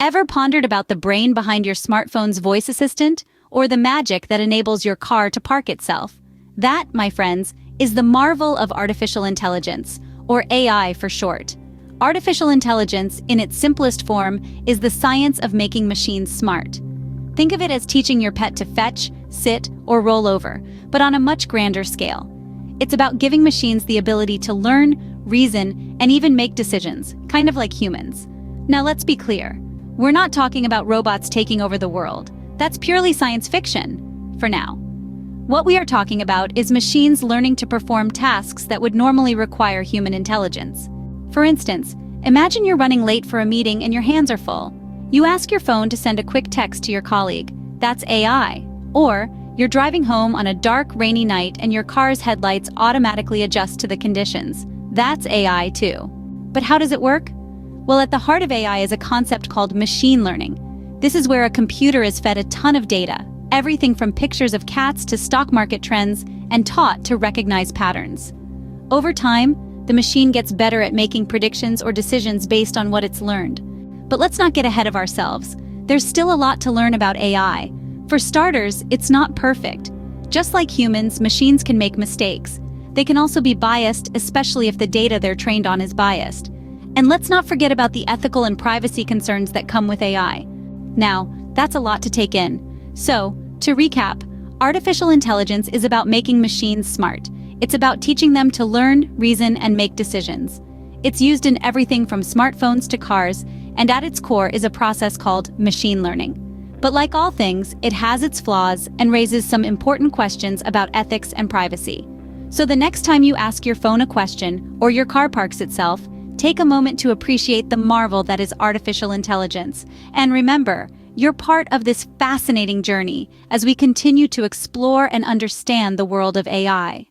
Ever pondered about the brain behind your smartphone's voice assistant, or the magic that enables your car to park itself? That, my friends, is the marvel of artificial intelligence, or AI for short. Artificial intelligence, in its simplest form, is the science of making machines smart. Think of it as teaching your pet to fetch, sit, or roll over, but on a much grander scale. It's about giving machines the ability to learn, reason, and even make decisions, kind of like humans. Now let's be clear. We're not talking about robots taking over the world. That's purely science fiction, for now. What we are talking about is machines learning to perform tasks that would normally require human intelligence. For instance, imagine you're running late for a meeting and your hands are full. You ask your phone to send a quick text to your colleague. That's AI. Or, you're driving home on a dark, rainy night and your car's headlights automatically adjust to the conditions. That's AI too. But how does it work? Well, at the heart of AI is a concept called machine learning. This is where a computer is fed a ton of data, everything from pictures of cats to stock market trends, and taught to recognize patterns. Over time, the machine gets better at making predictions or decisions based on what it's learned. But let's not get ahead of ourselves. There's still a lot to learn about AI. For starters, it's not perfect. Just like humans, machines can make mistakes. They can also be biased, especially if the data they're trained on is biased. And let's not forget about the ethical and privacy concerns that come with AI. Now, that's a lot to take in. So, to recap, artificial intelligence is about making machines smart. It's about teaching them to learn, reason, and make decisions. It's used in everything from smartphones to cars, and at its core is a process called machine learning. But like all things, it has its flaws and raises some important questions about ethics and privacy. So the next time you ask your phone a question or your car parks itself, take a moment to appreciate the marvel that is artificial intelligence. And remember, you're part of this fascinating journey as we continue to explore and understand the world of AI.